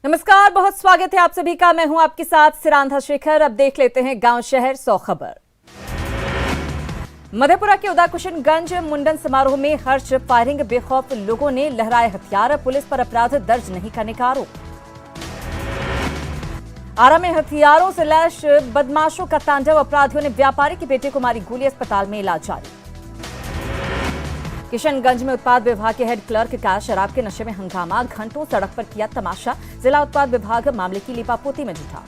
नमस्कार, बहुत स्वागत है आप सभी का। मैं हूं आपके साथ सिरांधा शेखर। अब देख लेते हैं गांव शहर 100 खबर। मधेपुरा के उदाकुशनगंज मुंडन समारोह में हर्ष फायरिंग, बेखौफ लोगों ने लहराए हथियार, पुलिस पर अपराध दर्ज नहीं करने का आरोप। आरा में हथियारों से लैश बदमाशों का तांडव, अपराधियों ने व्यापारी के बेटे को मारी गोली, अस्पताल में इलाज जारी। किशनगंज में उत्पाद विभाग के हेड क्लर्क का शराब के नशे में हंगामा, घंटों सड़क पर किया तमाशा, जिला उत्पाद विभाग मामले की लिपापोती में जुटा।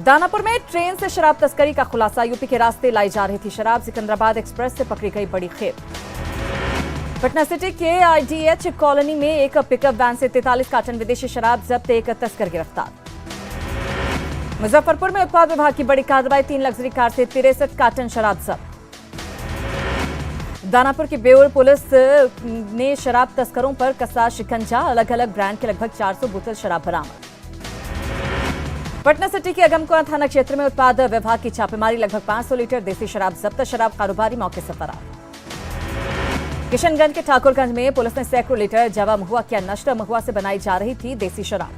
दानापुर में ट्रेन से शराब तस्करी का खुलासा, यूपी के रास्ते लाई जा रही थी शराब, सिकंदराबाद एक्सप्रेस से पकड़ी गई बड़ी खेप। पटना सिटी के आईडीएच कॉलोनी में एक पिकअप वैन से 43 कार्टन विदेशी शराब जब्त, एक तस्कर गिरफ्तार। मुजफ्फरपुर में उत्पाद विभाग की बड़ी कार्रवाई, 3 लग्जरी कार से 63 कार्टन शराब जब्त। दानापुर की बेउर पुलिस ने शराब तस्करों पर कसा शिकंजा, अलग अलग ब्रांड के लगभग 400 बोतल शराब बरामद। पटना सिटी के अगमकुआं थाना क्षेत्र में उत्पाद विभाग की छापेमारी, लगभग 500 लीटर देसी शराब जब्त, शराब कारोबारी मौके से फरार। किशनगंज के ठाकुरगंज में पुलिस ने सैकड़ों लीटर जवा महुआ किया नष्ट, महुआ से बनाई जा रही थी देसी शराब।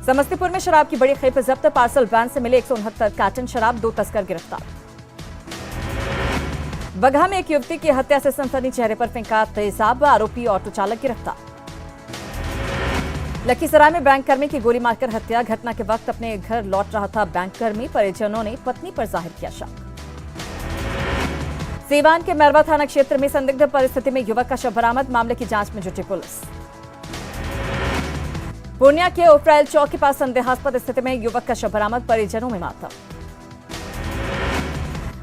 समस्तीपुर में शराब की बड़ी खेप जब्त, पार्सल वैन से मिले 169 कार्टन शराब, 2 तस्कर गिरफ्तार। बगहा में एक युवती की हत्या से सनसनी, चेहरे पर फेंका तेजाब, आरोपी ऑटो चालक गिरफ्तार। लखीसराय में बैंक कर्मी की गोली मारकर हत्या, घटना के वक्त अपने घर लौट रहा था बैंक कर्मी, परिजनों ने पत्नी पर जाहिर किया शक। सीवान के मैरवा थाना क्षेत्र में संदिग्ध परिस्थिति में युवक का शव बरामद, मामले की जांच में जुटी पुलिस। पूर्णिया के उफरैल चौक के पास संदेहास्पद स्थिति में युवक का शव बरामद, परिजनों में मातम।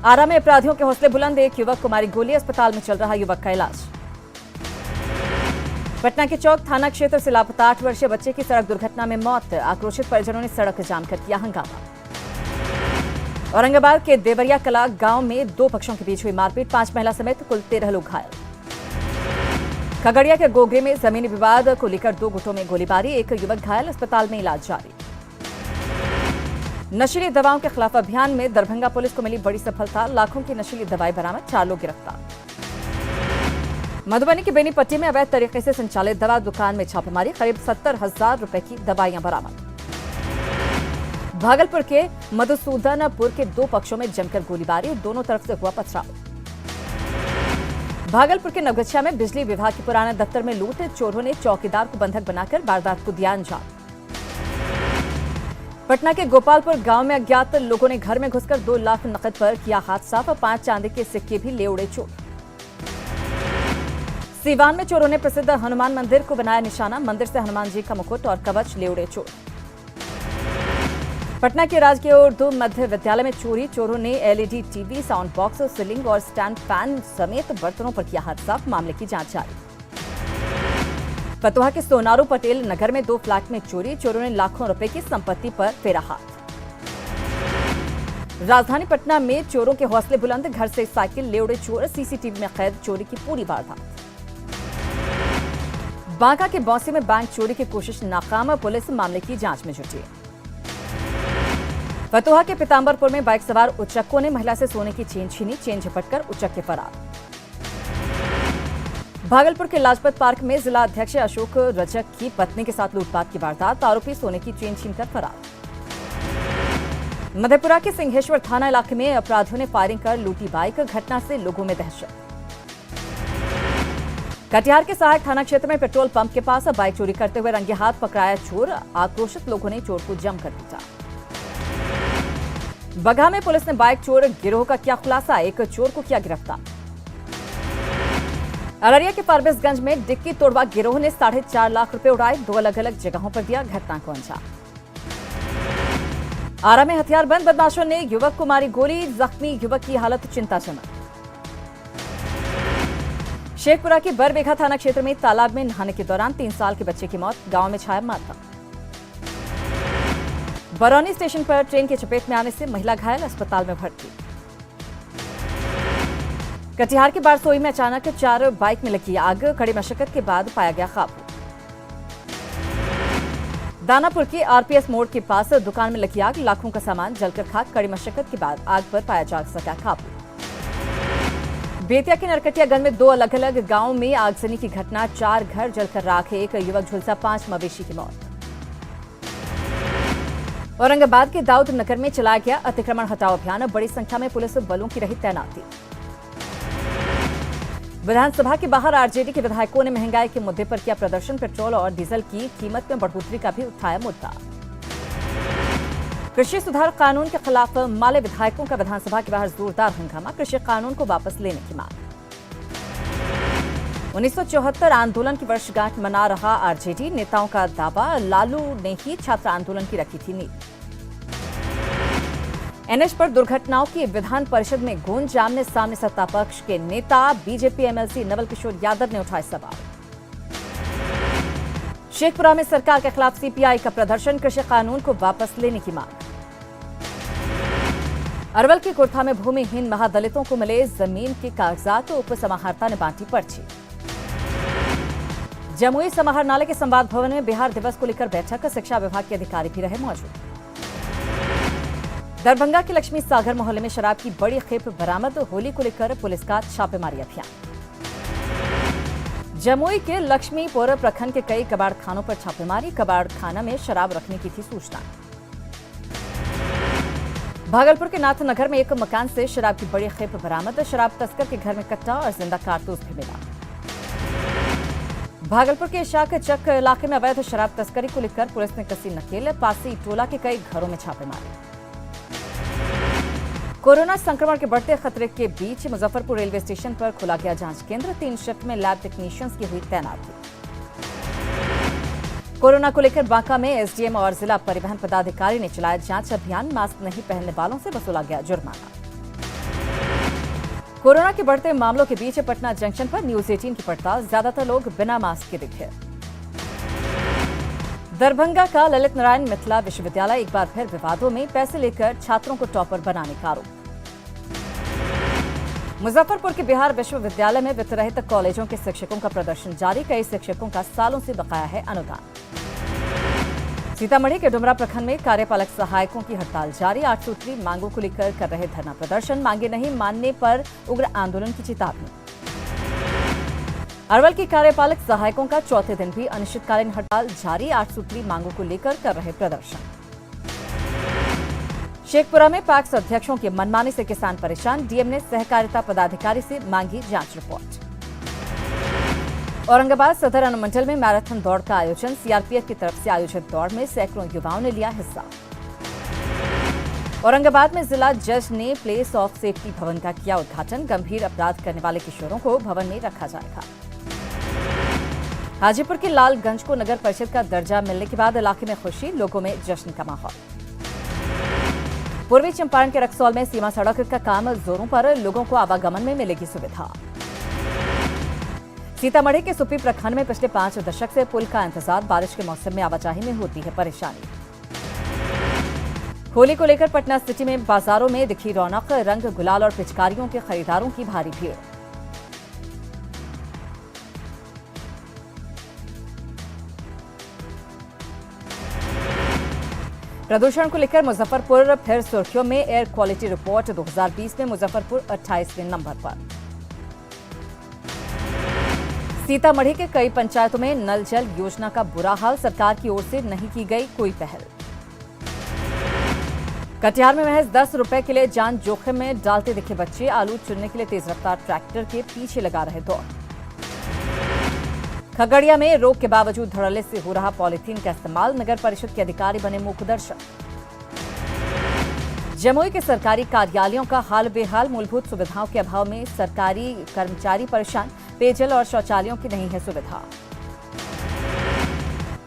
आरा में अपराधियों के हौसले बुलंद, एक युवक को मारी गोली, अस्पताल में चल रहा युवक का इलाज। पटना के चौक थाना क्षेत्र से लापता 8 वर्षीय बच्चे की सड़क दुर्घटना में मौत, आक्रोशित परिजनों ने सड़क जाम कर किया हंगामा। औरंगाबाद के देवरिया कला गांव में 2 पक्षों के बीच हुई मारपीट, 5 महिला समेत कुल 13 लोग घायल। खगड़िया के गोगरे में जमीनी विवाद को लेकर 2 गुटों में गोलीबारी, एक युवक घायल, अस्पताल में इलाज जारी। नशीली दवाओं के खिलाफ अभियान में दरभंगा पुलिस को मिली बड़ी सफलता, लाखों की नशीली दवाएं बरामद, 4 लोग गिरफ्तार। मधुबनी के बेनीपट्टी में अवैध तरीके से संचालित दवा दुकान में छापेमारी, करीब 70,000 रुपए की दवाइयां बरामद। भागलपुर के मधुसूदनपुर के 2 पक्षों में जमकर गोलीबारी, दोनों तरफ से हुआ पथराव। भागलपुर के नवगछिया में बिजली विभाग के पुराने दफ्तर में लूट, चोरों ने चौकीदार को बंधक बनाकर वारदात को दिया अंजाम। पटना के गोपालपुर गांव में अज्ञात लोगों ने घर में घुसकर 2 लाख नकद पर किया हाथ साफ, 5 चांदी के सिक्के भी ले उड़े चोर। सीवान में चोरों ने प्रसिद्ध हनुमान मंदिर को बनाया निशाना, मंदिर से हनुमान जी का मुकुट और कवच ले उड़े चोर। पटना के राजकीय उर्दू मध्य विद्यालय में चोरी, चोरों ने LED TV, sound box, ceiling और स्टैंड फैन समेत बर्तनों पर किया हाथ साफ, मामले की जांच जारी। फतुहा के सोनारू पटेल नगर में 2 फ्लैट में चोरी, चोरों ने लाखों रुपए की संपत्ति पर फेरा हाथ। राजधानी पटना में चोरों के हौसले बुलंद, घर से साइकिल ले उड़े चोर, सीसीटीवी में कैद चोरी की पूरी वारदात। बांका के बौंसी में बैंक चोरी की कोशिश नाकाम, पुलिस मामले की जांच में जुटी। फतुहा के पीतांबरपुर में बाइक सवार उचक्कों ने महिला से सोने की चेन छीनी, चेन झपटकर उचक्के फरार। भागलपुर के लाजपत पार्क में जिला अध्यक्ष अशोक रजक की पत्नी के साथ लूटपाट की वारदात, आरोपी सोने की चेन छीनकर फरार। मधेपुरा के सिंहेश्वर थाना इलाके में अपराधियों ने फायरिंग कर लूटी बाइक, घटना से लोगों में दहशत। कटिहार के सहायक थाना क्षेत्र में पेट्रोल पंप के पास बाइक चोरी करते हुए रंगे हाथ पकड़ाया चोर, आक्रोशित लोगों ने चोर को जमकर पीटा। बगहा में पुलिस ने बाइक चोर गिरोह का किया खुलासा, एक चोर को किया गिरफ्तार। अररिया के परवेजगंज में डिक्की तोड़वा गिरोह ने 4.5 लाख रुपए उड़ाए, 2 अलग अलग जगहों पर दिया घटना को अंजाम। आरा में हथियारबंद बदमाशों ने युवक को मारी गोली, जख्मी युवक की हालत चिंताजनक। शेखपुरा के बरबेघा थाना क्षेत्र में तालाब में नहाने के दौरान 3 साल के बच्चे की मौत, गांव में छाया मातम। बरौनी स्टेशन पर ट्रेन की चपेट में आने से महिला घायल, अस्पताल में भर्ती। कटिहार के बारसोई में अचानक 4 बाइक में लगी आग, कड़ी मशक्कत के बाद पाया गया काबू। दानापुर के आरपीएस मोड़ के पास दुकान में लगी आग, लाखों का सामान जलकर खाक, कड़ी मशक्कत के बाद आग पर पाया जा सका काबू। बेतिया के नरकटियागंज में 2 अलग अलग गांवों में आगजनी की घटना, 4 घर जलकर राख, एक युवक झुलसा, 5 मवेशी की मौत। औरंगाबाद के दाऊद नगर में चलाया गया अतिक्रमण हटाओ अभियान, बड़ी संख्या में पुलिस बलों की रही तैनाती। विधानसभा के बाहर आरजेडी के विधायकों ने महंगाई के मुद्दे पर किया प्रदर्शन, पेट्रोल और डीजल की कीमत में बढ़ोतरी का भी उठाया मुद्दा। कृषि सुधार कानून के खिलाफ माले विधायकों का विधानसभा के बाहर जोरदार हंगामा, कृषि कानून को वापस लेने की मांग। 1974 आंदोलन की वर्षगांठ मना रहा आरजेडी, नेताओं का दावा, लालू ने ही छात्र आंदोलन की रखी थी नींव। एनएच पर दुर्घटनाओं की विधान परिषद में गूंज, आमने सामने सत्ता पक्ष के नेता, बीजेपी एमएलसी नवल किशोर यादव ने उठाए सवाल। शेखपुरा में सरकार के खिलाफ सीपीआई का प्रदर्शन, कृषि कानून को वापस लेने की मांग। अरवल के कुर्था में भूमिहीन महादलितों को मिले जमीन के कागजात, उप समाहर्ता ने बांटी पर्ची। जमुई समाहरणालय के संवाद भवन में बिहार दिवस को लेकर बैठक, शिक्षा विभाग के अधिकारी भी रहे मौजूद। दरभंगा के लक्ष्मी सागर मोहल्ले में शराब की बड़ी खेप बरामद, होली को लेकर पुलिस का छापेमारी अभियान। जमुई के लक्ष्मीपुर प्रखंड के कई कबाड़ खानों पर छापेमारी, कबाड़ खाना में शराब रखने की थी सूचना। भागलपुर के नाथनगर में एक मकान से शराब की बड़ी खेप बरामद, शराब तस्कर के घर में कट्टा और जिंदा कारतूस भी मिला। भागलपुर के इशाक चक इलाके में अवैध शराब तस्करी को लेकर पुलिस ने कसी नकेल, पासी टोला के कई घरों में छापे मारे। कोरोना संक्रमण के बढ़ते खतरे के बीच मुजफ्फरपुर रेलवे स्टेशन पर खोला गया जांच केंद्र, 3 शिफ्ट में लैब टेक्नीशियंस की हुई तैनाती। कोरोना को लेकर बांका में एसडीएम और जिला परिवहन पदाधिकारी ने चलाया जांच अभियान, मास्क नहीं पहनने वालों से वसूला गया जुर्माना। कोरोना के बढ़ते मामलों के बीच पटना जंक्शन पर न्यूज 18 की पड़ताल, ज्यादातर लोग बिना मास्क के दिखे। दरभंगा का ललित नारायण मिथिला विश्वविद्यालय एक बार फिर विवादों में, पैसे लेकर छात्रों को टॉपर बनाने का आरोप। मुजफ्फरपुर के बिहार विश्वविद्यालय में वित्त रहित कॉलेजों के शिक्षकों का प्रदर्शन जारी, कई शिक्षकों का सालों से बकाया है अनुदान। सीतामढ़ी के डुमरा प्रखंड में कार्यपालक सहायकों की हड़ताल जारी, 8 सूत्री मांगों को लेकर कर रहे धरना प्रदर्शन, मांगे नहीं मानने पर उग्र आंदोलन की चेतावनी। अरवल के कार्यपालक सहायकों का चौथे दिन भी अनिश्चितकालीन हड़ताल जारी, 8 सूत्री मांगों को लेकर कर रहे प्रदर्शन। शेखपुरा में पैक्स अध्यक्षों की मनमानी से किसान परेशान, डीएम ने सहकारिता पदाधिकारी से मांगी जांच रिपोर्ट। औरंगाबाद सदर अनुमंडल में मैराथन दौड़ का आयोजन, सीआरपीएफ की तरफ से आयोजित दौड़ में सैकड़ों युवाओं ने लिया हिस्सा। औरंगाबाद में जिला जज ने प्लेस ऑफ सेफ्टी भवन का किया उद्घाटन, गंभीर अपराध करने वाले किशोरों को भवन में रखा जाएगा। हाजीपुर के लालगंज को नगर परिषद का दर्जा मिलने के बाद इलाके में खुशी, लोगों में जश्न का माहौल। पूर्वी चंपारण के रक्सौल में सीमा सड़क का काम जोरों पर, लोगों को आवागमन में मिलेगी सुविधा। सीतामढ़ी के सुप्पी प्रखंड में पिछले 5 दशक से पुल का इंतजार, बारिश के मौसम में आवाजाही में होती है परेशानी। होली को लेकर पटना सिटी में बाजारों में दिखी रौनक, रंग गुलाल और पिचकारियों के खरीदारों की भारी भीड़। प्रदूषण को लेकर मुजफ्फरपुर फिर सुर्खियों में, एयर क्वालिटी रिपोर्ट 2020 में मुजफ्फरपुर 28वें नंबर पर। सीतामढ़ी के कई पंचायतों में नल जल योजना का बुरा हाल, सरकार की ओर से नहीं की गई कोई पहल। कटिहार में महज 10 रुपए के लिए जान जोखिम में डालते दिखे बच्चे, आलू चुनने के लिए तेज रफ्तार ट्रैक्टर के पीछे लगा रहे दौड़। खगड़िया में रोक के बावजूद धड़ल्ले से हो रहा पॉलीथीन का इस्तेमाल, नगर परिषद के अधिकारी बने मूकदर्शक। जमुई के सरकारी कार्यालयों का हाल बेहाल, मूलभूत सुविधाओं के अभाव में सरकारी कर्मचारी परेशान, पेयजल और शौचालयों की नहीं है सुविधा।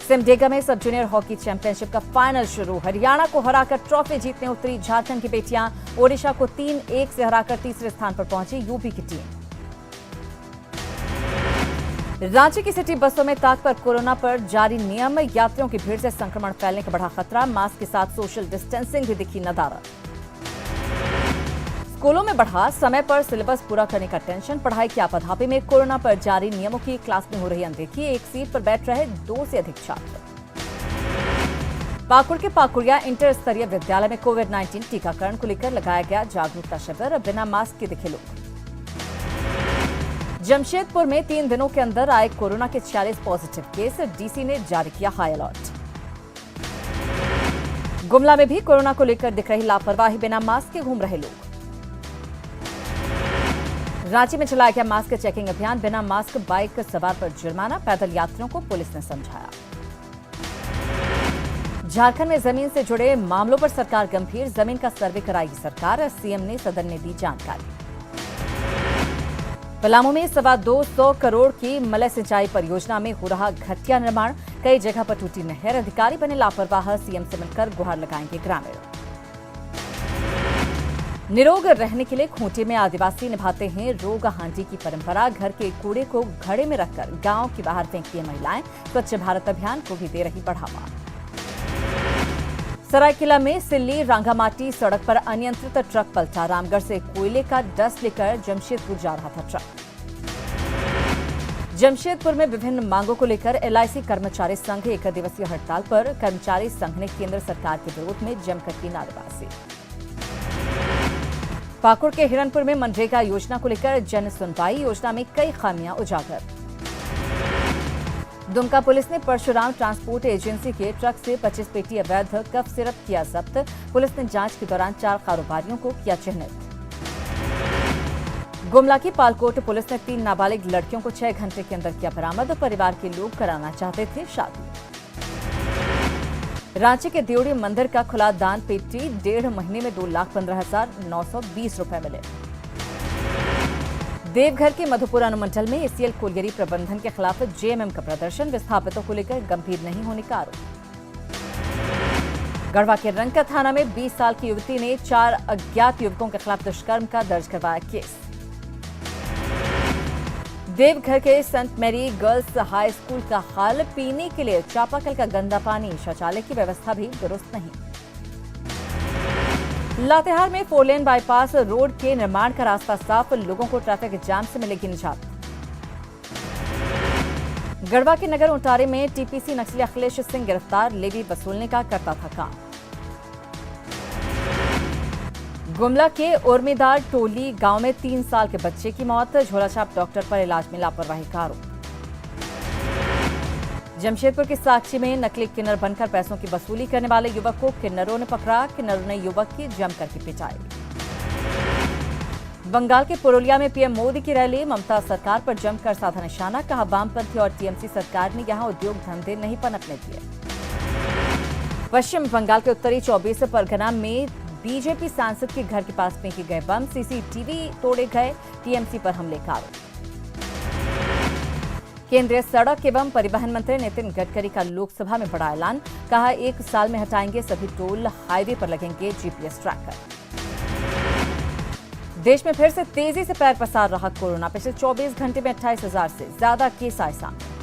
सिमडेगा में सब जूनियर हॉकी चैंपियनशिप का फाइनल शुरू, हरियाणा को हराकर ट्रॉफी जीतने उतरी झारखंड की बेटियां, ओडिशा को 3-1 से हराकर तीसरे स्थान पर पहुंची यूपी की टीम। रांची की सिटी बसों में ताक पर कोरोना पर जारी नियम, यात्रियों की भीड़ से संक्रमण फैलने का बढ़ा खतरा, मास्क के साथ सोशल डिस्टेंसिंग भी दिखी नदारद। स्कूलों में बढ़ा समय पर सिलेबस पूरा करने का टेंशन, पढ़ाई के आपाधापी में कोरोना पर जारी नियमों की क्लास में हो रही अनदेखी, एक सीट पर बैठ रहे 2 से अधिक छात्र। पाकुड़ के पाकुड़िया इंटर स्तरीय विद्यालय में कोविड-19 टीकाकरण को लेकर लगाया गया जागरूकता शिविर, बिना मास्क के दिखे लोग। जमशेदपुर में 3 दिनों के अंदर आए कोरोना के 46 पॉजिटिव केस, डीसी ने जारी किया हाई अलर्ट। गुमला में भी कोरोना को लेकर दिख रही लापरवाही, बिना मास्क के घूम रहे लोग। रांची में चलाया गया मास्क चेकिंग अभियान, बिना मास्क बाइक सवार पर जुर्माना, पैदल यात्रियों को पुलिस ने समझाया। झारखंड में जमीन से जुड़े मामलों पर सरकार गंभीर, जमीन का सर्वे कराएगी सरकार, सीएम ने सदन में दी जानकारी। पलामू में 225 करोड़ की मलय सिंचाई परियोजना में हो रहा घटिया निर्माण, कई जगह पर टूटी नहर, अधिकारी बने लापरवाह, सीएम से मिलकर गुहार लगाएंगे ग्रामीण। निरोग रहने के लिए खूंटी में आदिवासी निभाते हैं रोग हांडी की परंपरा, घर के कूड़े को घड़े में रखकर गांव के बाहर फेंकती हैं महिलाएं, स्वच्छ भारत अभियान को भी दे रही बढ़ावा। सरायकेला में सिल्ली रांगामाटी सड़क पर अनियंत्रित ट्रक पलटा, रामगढ़ से कोयले का डस्ट लेकर जमशेदपुर जा रहा था ट्रक। जमशेदपुर में विभिन्न मांगों को लेकर एलआईसी कर्मचारी संघ 1 दिवसीय हड़ताल पर, कर्मचारी संघ ने केंद्र सरकार के विरोध में जमकर की नारेबाजी। पाकुड़ के हिरणपुर में मनरेगा योजना को लेकर जन सुनवाई, योजना में कई खामियां उजागर। दुमका पुलिस ने परशुराम ट्रांसपोर्ट एजेंसी के ट्रक से 25 पेटी अवैध कफ सिरप किया जब्त, पुलिस ने जांच के दौरान 4 कारोबारियों को किया चिन्हित। गुमला की पालकोट पुलिस ने 3 नाबालिग लड़कियों को 6 घंटे के अंदर किया बरामद, परिवार के लोग कराना चाहते थे शादी। रांची के देवड़ी मंदिर का खुला दान पेटी, 1.5 महीने में 2,15,920 रुपए मिले। देवघर के मधुपुर अनुमंडल में एसीएल कोलियरी प्रबंधन के खिलाफ जेएमएम का प्रदर्शन, विस्थापितों को लेकर गंभीर नहीं होने का आरोप। गढ़वा के रंका थाना में 20 साल की युवती ने 4 अज्ञात युवकों के खिलाफ दुष्कर्म का दर्ज करवाया केस। देवघर के saint Mary girls high school का हाल, पीने के लिए चापाकल का गंदा पानी, शौचालय की व्यवस्था भी दुरुस्त नहीं। लातेहार में 4 लेन बाईपास रोड के निर्माण का रास्ता साफ, लोगों को ट्रैफिक जाम से मिलेगी निजात। गढ़वा के नगर उंटारी में टीपीसी नक्सली अखिलेश सिंह गिरफ्तार, लेवी वसूलने का करता था काम। गुमला के उर्मीदार टोली गांव में 3 साल के बच्चे की मौत, झोलाछाप डॉक्टर पर इलाज में लापरवाही का आरोप। जमशेदपुर के साक्षी में नकली किन्नर बनकर पैसों की वसूली करने वाले युवक को किन्नरों ने पकड़ा, किन्नरों ने युवक की जमकर की पिटाई। बंगाल के पुरुलिया में पीएम मोदी की रैली, ममता सरकार पर जमकर साधा निशाना, कहा वामपंथी और टीएमसी सरकार ने यहां उद्योग धंधे नहीं पनपने दिए। पश्चिम बंगाल के उत्तरी 24 परगना में बीजेपी सांसद के घर के पास फेंके गए बम, सीसीटीवी तोड़े गए, टीएमसी पर हमले का आरोप। केंद्रीय सड़क एवं परिवहन मंत्री नितिन गडकरी का लोकसभा में बड़ा ऐलान, कहा 1 साल में हटाएंगे सभी टोल, हाईवे पर लगेंगे जीपीएस ट्रैकर। देश में फिर से तेजी से पैर पसार रहा कोरोना, पिछले 24 घंटे में 28,000 से ज्यादा केस आए सामने।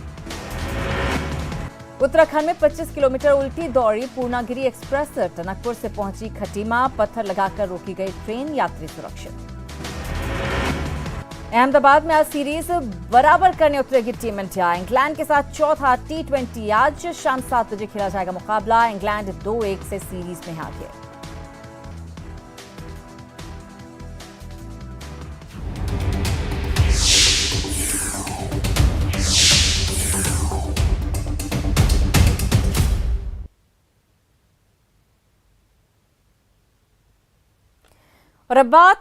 उत्तराखंड में 25 किलोमीटर उल्टी दौड़ी पूर्णागिरी एक्सप्रेस, टनकपुर से पहुंची खटीमा, पत्थर लगाकर रोकी गई ट्रेन, यात्री सुरक्षित। अहमदाबाद में आज सीरीज बराबर करने उतरेगी टीम इंडिया, इंग्लैंड के साथ चौथा T20 आज शाम 7 बजे खेला जाएगा मुकाबला, इंग्लैंड 2-1 से सीरीज में आगे। और अब बात